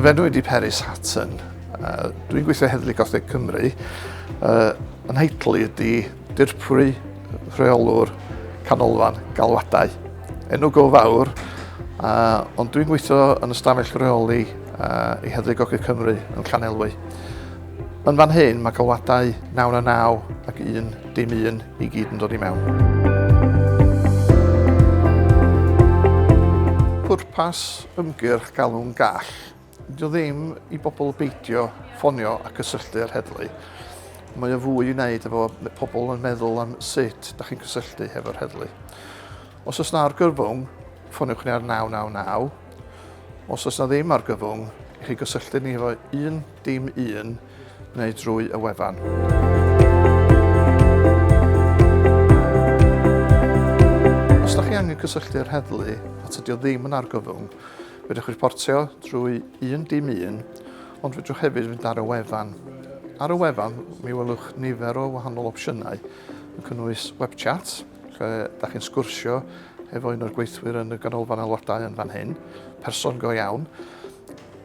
Fy enw Mae Peris Hatton. Dwi'n gweithio heddlu Gogledd Cymru. Yn heddlu ydy Dirprwy, Reolwr, Ganolfan, Alwadau. Enw go fawr, ond dwi'n gweithio yn Ystafell Reoli i heddlu Gogledd Cymru yn Llanelwy. Yn fan hyn mae Alwadau 999 ac 1 i gyd yn dod i mewn. Pwrpas ymgyrch Galwn Gall ydy o ddim i bobl beidio ffonio a gysylltu ar heddlu. Mae o fwy i wneud efo pobl yn meddwl am sut ydych chi'n gysylltu hefo'r heddlu. Os oes na argyfwng, ffoniwch ni ar 999. Os oes na ddim argyfwng, i chi gysylltu ni efo 1 neu drwy y wefan. Os ydych chi angen cysylltu ar heddlu a tydi o ddim yn argyfwng, fedrwch chi reportio drwy 1 ond fedrwch hefyd fynd ar y wefan. Ar y wefan, mi welwch nifer o wahanol opsiynau yn cynnwys web chat, lle ydych chi'n sgwrsio efo un o'r gweithwyr yn y Ganolfan Alwadau yn fan hyn, person go iawn.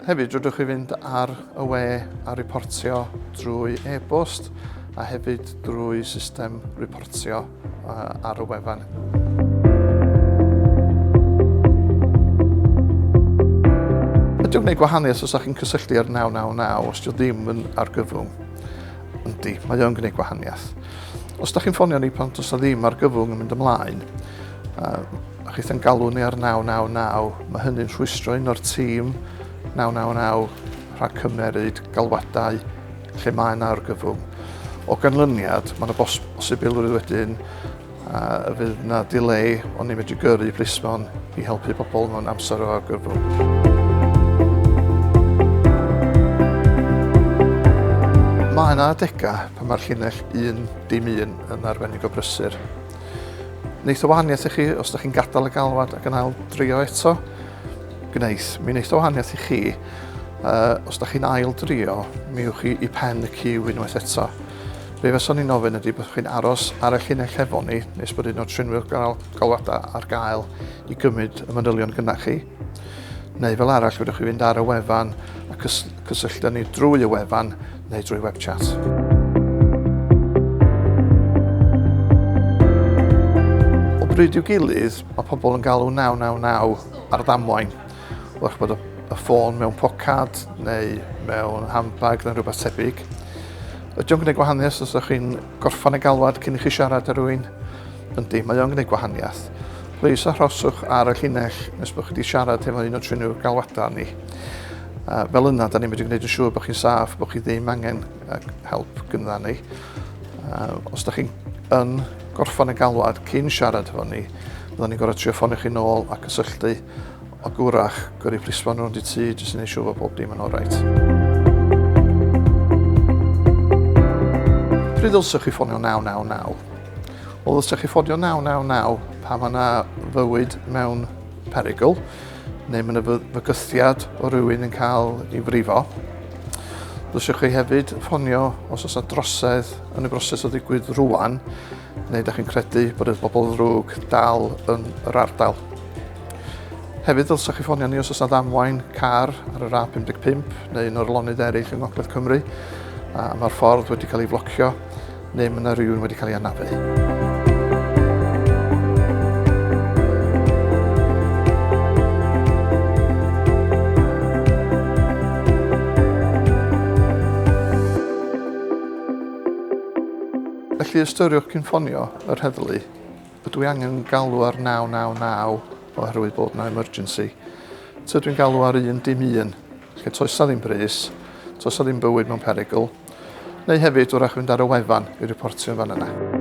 Hefyd, rydwch chi fynd ar y we a reportio drwy e-bost a hefyd drwy system reportio ar y wefan. Ydy'n gwneud gwahaniaeth os ydych chi'n cysylltu ar 999 os ydych ddim yn argyfwng? Yndi, mae o'n gwneud gwahaniaeth. Os ydych chi'n ffonio ni pan does na ddim argyfwng yn mynd ymlaen, a chi'n galw ni ar 999, mae hynny'n rhwystro un o'r tîm 999 rhag cymeryd Galwadau lle mae yna argyfwng. O ganlyniad, mae yna bosibilrwydd wedyn y fydd yna delay ond ni'n medru gyrru plismon i helpu pobl mewn amser o argyfwng. Mae yna adegau pan mae'r llinell 1 yn arbennig o brysur. Wneith o wahaniaeth i chi os ydych chi'n gadael y galwad ac yn ail drio eto. Gwneith. Mi wneith o wahaniaeth i chi os ydych chi'n ail drio, mi ywch chi i pen y ciw unwaith eto. Be fyswn i'n ofyn ydy bod chi'n aros ar y llinell efo ni, nes bod un o'r trinwyr galwadau ar gael i gymryd y manylion gyda chi. Neu fel arall, fydwch chi fynd ar y wefan a cysylltu ni drwy y wefan neu drwy web chat. O bryd i'w gilydd, mae pobl yn galw 999 ar ddamwain. Wrach bod y ffôn mewn pocad neu mewn handbag neu rhywbeth tebyg. Ydy o'n gwneud gwahaniaeth os ydych chi'n gorffan y galwad cyn i chi siarad â rhywun? Yndi, mae o'n gwneud gwahaniaeth. Plis arhoswch ar y llinell nes bod chi wedi siarad efo un o trinwyr galwadau ni. Fel yna, da ni'n medru gwneud yn siŵr bod chi'n saff, bod chi ddim angen help gynna ni. Os ydych chi'n gorffan y galwad cyn siarad efo ni, byddwn ni'n gorfod trio ffonio chi nôl a cysylltu o gwrach gyrru plismon rownd i tŷ jyst i wneud siŵr bod bob dim yn orau. Pryd ddylsech chi ffonio 999? Wel, ddylsech chi ffonio 999 pan mae yna fywyd mewn perygl, neu mae yna fygythiad o rywun yn cael ei frifo. Ddylsech chi hefyd ffonio os oes yna drosedd yn y broses o ddigwydd rwan, neu ydych chi'n credu bod y bobl ddrwg dal yn yr ardal. Hefyd ddylsech chi ffonio ni os oes yna ddamwain car ar yr A55 neu un o'r lonydd eraill yng Ngogledd Cymru, a mae'r ffordd wedi cael ei flocio, neu mae yna rhywun wedi cael ei anafu. Felly ystyriwch cyn ffonio yr heddlu, ydw i angen galw ar 999 oherwydd bod yna emergency. Tydw i'n galw ar 1 lle toes na ddim bris, toes na ddim bywyd mewn perygl, neu hefyd wrach fynd ar y wefan i reportio fan yna.